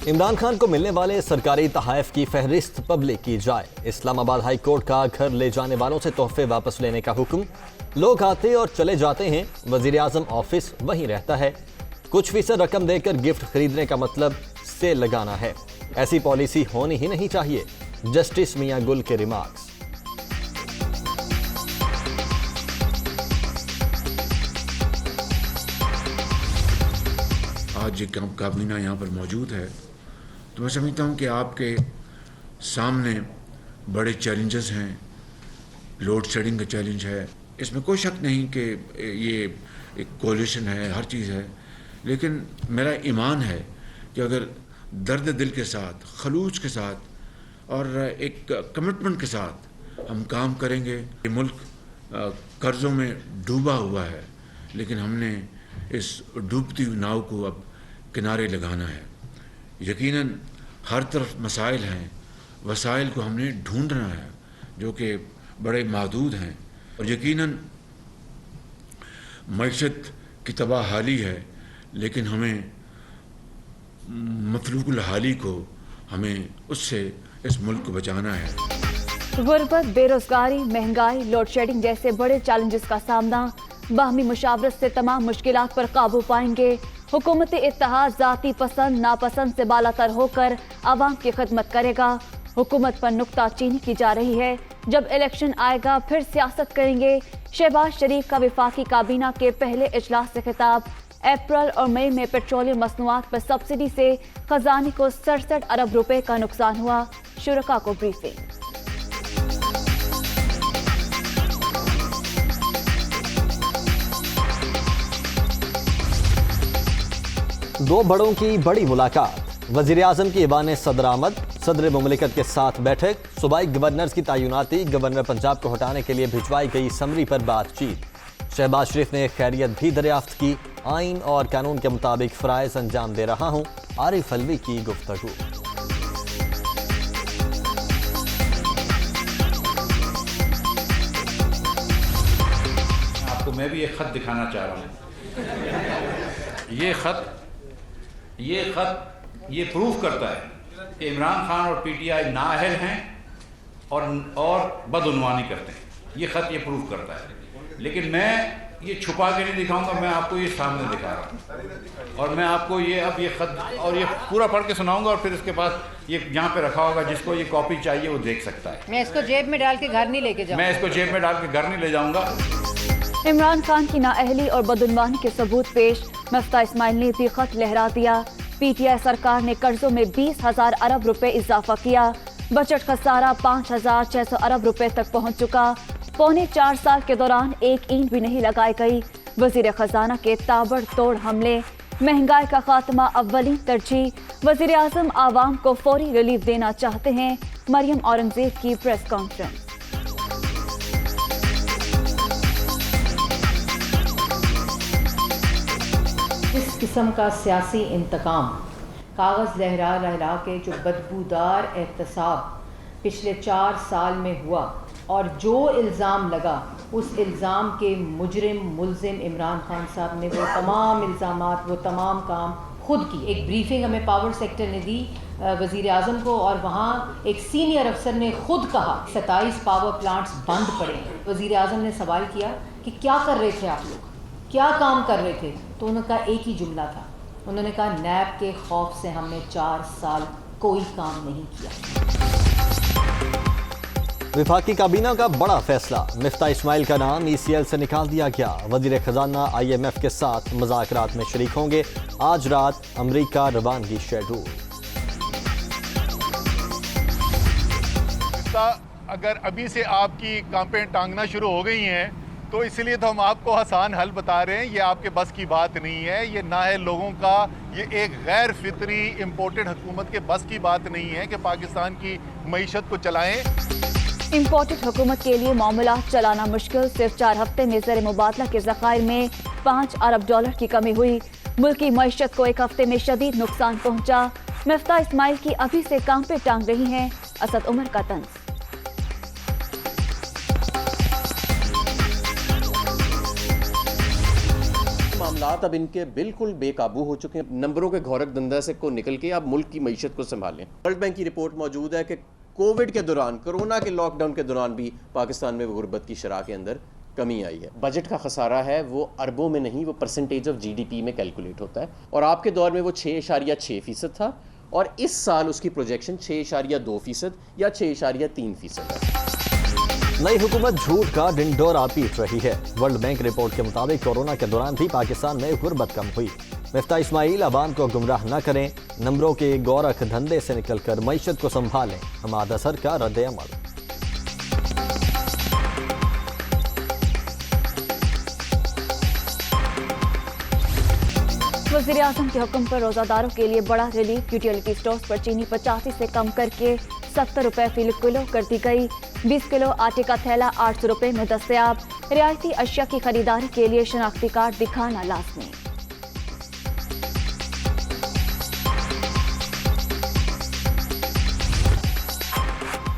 عمران خان کو ملنے والے سرکاری تحائف کی فہرست پبلک کی جائے۔ اسلام آباد ہائی کورٹ کا گھر لے جانے والوں سے تحفے واپس لینے کا حکم۔ لوگ آتے اور چلے جاتے ہیں، وزیر اعظم آفس وہیں رہتا ہے۔ کچھ فیصد رقم دے کر گفٹ خریدنے کا مطلب سیل لگانا ہے۔ ایسی پالیسی ہونی ہی نہیں چاہیے۔ جسٹس میاں گل کے ریمارکس۔ آج یہ کابینہ یہاں پر موجود ہے تو میں سمجھتا ہوں کہ آپ کے سامنے بڑے چیلنجز ہیں۔ لوڈ شیڈنگ کا چیلنج ہے، اس میں کوئی شک نہیں کہ یہ ایک کولیشن ہے، ہر چیز ہے، لیکن میرا ایمان ہے کہ اگر درد دل کے ساتھ، خلوص کے ساتھ اور ایک کمٹمنٹ کے ساتھ ہم کام کریں گے۔ یہ ملک قرضوں میں ڈوبا ہوا ہے، لیکن ہم نے اس ڈوبتی ہوئی ناؤ کو اب کنارے لگانا ہے۔ یقیناً ہر طرف مسائل ہیں، وسائل کو ہم نے ڈھونڈنا ہے جو کہ بڑے محدود ہیں، اور یقیناً معیشت کی تباہ حالی ہے، لیکن ہمیں مفلوق الحالی کو ہمیں اس سے اس ملک کو بچانا ہے۔ غربت، بے روزگاری، مہنگائی، لوڈ شیڈنگ جیسے بڑے چیلنجز کا سامنا۔ باہمی مشاورت سے تمام مشکلات پر قابو پائیں گے۔ حکومت اتحاد ذاتی پسند ناپسند سے بالا تر ہو کر عوام کی خدمت کرے گا۔ حکومت پر نکتہ چینی کی جا رہی ہے، جب الیکشن آئے گا پھر سیاست کریں گے۔ شہباز شریف کا وفاقی کابینہ کے پہلے اجلاس سے خطاب۔ اپریل اور مئی میں پیٹرولیم مصنوعات پر سبسڈی سے خزانے کو 67 ارب روپے کا نقصان ہوا۔ شرکاء کو بریفنگ۔ دو بڑوں کی بڑی ملاقات۔ وزیر اعظم کی ایوان صدر آمد، صدر مملکت کے ساتھ بیٹھک۔ صوبائی گورنرز کی تعیناتی، گورنر پنجاب کو ہٹانے کے لیے بھجوائی گئی سمری پر بات چیت۔ شہباز شریف نے خیریت بھی دریافت کی۔ آئین اور قانون کے مطابق فرائض انجام دے رہا ہوں، عارف علوی کی گفتگو۔ آپ کو میں بھی ایک خط دکھانا چاہ رہا ہوں۔ یہ خط یہ پروف کرتا ہے کہ عمران خان اور پی ٹی آئی نااہل ہیں اور بدعنوانی کرتے ہیں۔ یہ خط یہ پروف کرتا ہے، لیکن میں یہ چھپا کے نہیں دکھاؤں گا، میں آپ کو یہ سامنے دکھا رہا ہوں، اور میں آپ کو اب یہ خط اور یہ پورا پڑھ کے سناؤں گا، اور پھر اس کے بعد یہ یہاں پہ رکھا ہوگا، جس کو یہ کاپی چاہیے وہ دیکھ سکتا ہے۔ میں اس کو جیب میں ڈال کے گھر نہیں لے کے جاؤں گا۔ میں اس کو جیب میں ڈال کے گھر نہیں لے جاؤں گا۔ عمران خان کی نااہلی اور بدعنوانی کے ثبوت پیش۔ مفتاح اسماعیل نے بھی خط لہرا دیا۔ پی ٹی آئی سرکار نے قرضوں میں 20,000 ارب روپے اضافہ کیا۔ بجٹ خسارہ 5,600 ارب روپے تک پہنچ چکا۔ پونے 4 سال کے دوران ایک اینٹ بھی نہیں لگائی گئی۔ وزیر خزانہ کے تابڑ توڑ حملے۔ مہنگائی کا خاتمہ اولین ترجیح۔ وزیر اعظم عوام کو فوری ریلیف دینا چاہتے ہیں۔ مریم اورنگزیب کی پریس کانفرنس۔ اس قسم کا سیاسی انتقام، کاغذ لہرا لہرا کے جو بدبودار احتساب پچھلے 4 سال میں ہوا، اور جو الزام لگا اس الزام کے مجرم ملزم عمران خان صاحب نے وہ تمام الزامات، وہ تمام کام خود کی۔ ایک بریفنگ ہمیں پاور سیکٹر نے دی وزیر اعظم کو، اور وہاں ایک سینئر افسر نے خود کہا 27 پاور پلانٹس بند پڑے ہیں۔ وزیر اعظم نے سوال کیا کہ کیا کر رہے تھے آپ لوگ، کیا کام کر رہے تھے؟ تو انہوں نے کہا ایک ہی جملہ تھا، انہوں نے کہا نیب کے خوف سے ہم نے 4 سال کوئی کام نہیں کیا۔ وفاقی کابینہ کا بڑا فیصلہ۔ مفتاح اسماعیل کا نام ای سی ایل سے نکال دیا گیا۔ وزیر خزانہ آئی ایم ایف کے ساتھ مذاکرات میں شریک ہوں گے۔ آج رات امریکہ روانگی شیڈول۔ اگر ابھی سے آپ کی کانپیں ٹانگنا شروع ہو گئی ہیں تو اس لیے تو ہم آپ کو آسان حل بتا رہے ہیں۔ یہ آپ کے بس کی بات نہیں ہے، یہ نااہل لوگوں کا، یہ ایک غیر فطری امپورٹڈ حکومت کے بس کی بات نہیں ہے کہ پاکستان کی معیشت کو چلائیں۔ امپورٹڈ حکومت کے لیے معاملات چلانا مشکل۔ صرف 4 ہفتے میں زر مبادلہ کے ذخائر میں 5 ارب ڈالر کی کمی ہوئی۔ ملکی معیشت کو ایک ہفتے میں شدید نقصان پہنچا۔ مفتاح اسماعیل کی ابھی سے کانپیں ٹانگ رہی ہیں۔ اسد عمر کا طنز۔ معاملات اب ان کے بالکل بے قابو ہو چکے ہیں. نمبروں کے گھورک دندہ سے کو نکل کے اب ملک کی معیشت کو سنبھالیں. ورلڈ بینک کی رپورٹ موجود ہے کہ کووڈ کے دوران، کرونا کے لاک ڈاؤن کے دوران بھی پاکستان میں غربت کی شرح کے اندر کمی آئی ہے. بجٹ کا خسارہ ہے وہ اربوں میں نہیں، وہ percentage of G D P میں کیلکولیٹ ہوتا ہے، اور آپ کے دور میں وہ 6.6% تھا، اور اس سال اس کی پروجیکشن 6.2% یا 6.3% ہے. نئی حکومت جھوٹ کا ڈنڈورا پیٹ رہی ہے. ورلڈ بینک رپورٹ کے مطابق کورونا کے دوران بھی پاکستان میں غربت کم ہوئی. مفتاح اسماعیل عوام کو گمراہ نہ کریں، نمبروں کے گورکھ دھندے سے نکل کر معیشت کو سنبھالیں. حماد اظہر کا رد عمل. وزیر اعظم کے حکم پر روزہ داروں کے لیے بڑا ریلیف. یوٹیلیٹی سٹورز پر چینی 85 سے کم کر کے 70 روپے فی کلو کر دی گئی. 20 کلو آٹے کا تھیلا 800 روپے میں دستیاب. رعایتی اشیاء کی خریداری کے لیے شناختی کارڈ دکھانا لازمی.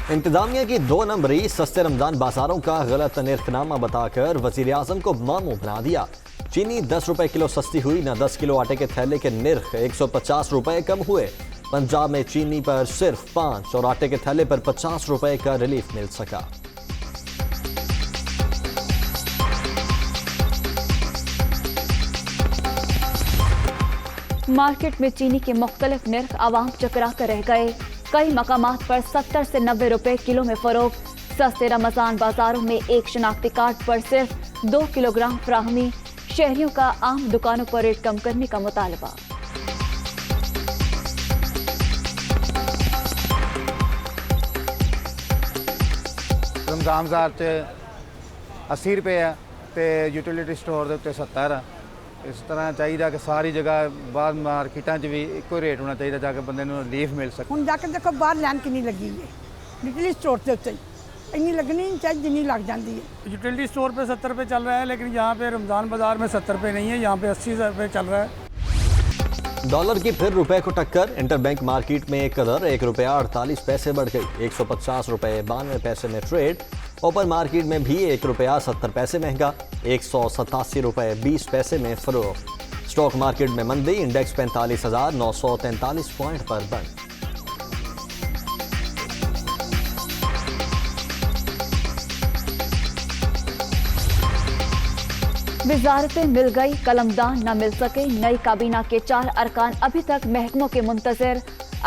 انتظامیہ کی 2 نمبری سستے رمضان بازاروں کا غلط نرخ نامہ بتا کر وزیر اعظم کو ماموں بنا دیا. چینی 10 روپے کلو سستی ہوئی نہ 10 کلو آٹے کے تھیلے کے نرخ 150 روپے کم ہوئے. پنجاب میں چینی پر صرف 5 اور آٹے کے تھیلے پر 50 روپے کا ریلیف مل سکا. مارکیٹ میں چینی کے مختلف نرخ عوام چکرا کر رہ گئے. کئی مقامات پر 70 سے 90 روپے کلو میں فروخت. سستے رمضان بازاروں میں ایک شناختی کارڈ پر صرف 2 کلو گرام فراہمی. شہریوں کا عام دکانوں پر ریٹ کم کرنے کا مطالبہ. رمضان بازار 80 روپے ہے تے یوٹیلیٹی سٹور دے اتنے 70 ہے. اس طرح چاہیے کہ ساری جگہ بعد مارکیٹاں چ بھی ایک ریٹ ہونا چاہیے تاکہ بندے نوں ریلیف مل سکے. ہوں جا کے دیکھو باہر لائن کنی لگی ہے یوٹیلیٹی سٹور کے اتنے اینی لگنی نہیں چاہیے جنی لگ جاتی ہے. یوٹیلیٹی سٹور پہ 70 روپے چل رہا ہے، لیکن یہاں پہ رمضان بازار میں 70 روپے نہیں ہے، یہاں پہ 80 روپے چل رہا ہے. ڈالر کی پھر روپے کو ٹکر. انٹر بینک مارکیٹ میں ایک قدر 1 روپیہ 48 پیسے بڑھ گئی. 150 روپے 92 پیسے میں ٹریڈ. اوپن مارکیٹ میں بھی 1 روپیہ 70 پیسے مہنگا. 187 روپے 20 پیسے میں فروخت. اسٹاک مارکیٹ میں مندی. انڈیکس 45,943 پوائنٹ پر بند. وزارتیں مل گئی، قلمدان نہ مل سکے. نئی کابینہ کے 4 ارکان ابھی تک محکموں کے منتظر.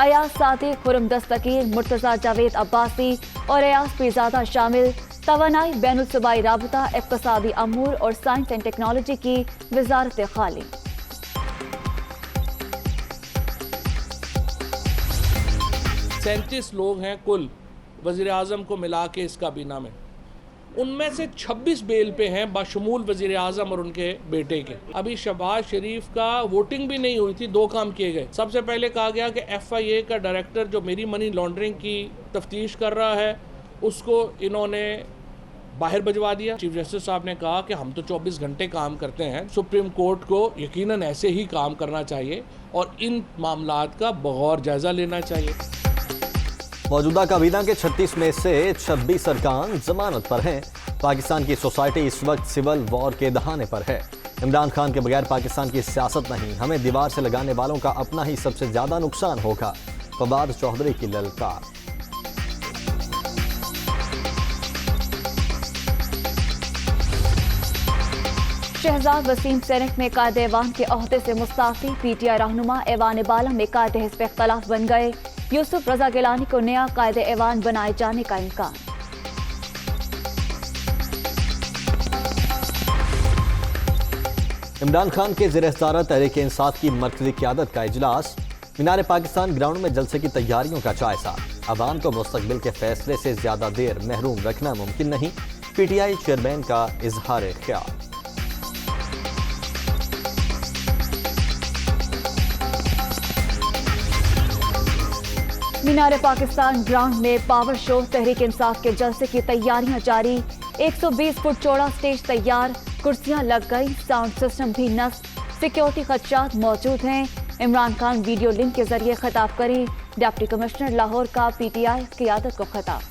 ایاز صادق، خرم دستگیر، مرتضیٰ جاوید عباسی اور ایاز پیرزادہ شامل. توانائی، بین الصوبائی رابطہ، اقتصادی امور اور سائنس اینڈ ٹیکنالوجی کی وزارتیں خالی. سینتیس لوگ ہیں کل وزیر اعظم کو ملا کے اس کابینہ میں. ان میں سے 26 بیل پہ ہیں بشمول وزیر اعظم اور ان کے بیٹے کے. ابھی شہباز شریف کا ووٹنگ بھی نہیں ہوئی تھی. 2 کام کیے گئے. سب سے پہلے کہا گیا کہ FIA کا ڈائریکٹر جو میری منی لانڈرنگ کی تفتیش کر رہا ہے اس کو انہوں نے باہر بھجوا دیا. چیف جسٹس صاحب نے کہا کہ ہم تو 24 گھنٹے کام کرتے ہیں. سپریم کورٹ کو یقیناً ایسے ہی کام کرنا چاہیے اور ان معاملات کا بغور جائزہ لینا چاہیے. موجودہ کابینہ کے 36 میں سے 26 ارکان ضمانت پر ہیں. پاکستان کی سوسائٹی اس وقت سول وار کے دہانے پر ہے. عمران خان کے بغیر پاکستان کی سیاست نہیں. ہمیں دیوار سے لگانے والوں کا اپنا ہی سب سے زیادہ نقصان ہوگا. فواد چودھری کی للکار. شہزاد وسیم سینٹ میں قائد ایوان کے عہدے سے مستعفی. PTI رہنما ایوان بالا میں قائد حزب اختلاف بن گئے. یوسف رضا گیلانی کو نیا قائد ایوان بنائے جانے کا امکان. عمران خان کے زیر صدارت تحریک انصاف کی مرکزی قیادت کا اجلاس. مینار پاکستان گراؤنڈ میں جلسے کی تیاریوں کا جائزہ. عوام کو مستقبل کے فیصلے سے زیادہ دیر محروم رکھنا ممکن نہیں. PTI چیئرمین کا اظہار خیال. مینار پاکستان گراؤنڈ میں پاور شو. تحریک انصاف کے جلسے کی تیاریاں جاری. 120 فٹ چوڑا سٹیج تیار. کرسیاں لگ گئی. ساؤنڈ سسٹم بھی نصب. سیکیورٹی خدشات موجود ہیں. عمران خان ویڈیو لنک کے ذریعے خطاب کری. ڈپٹی کمشنر لاہور کا PTI قیادت کو خطاب.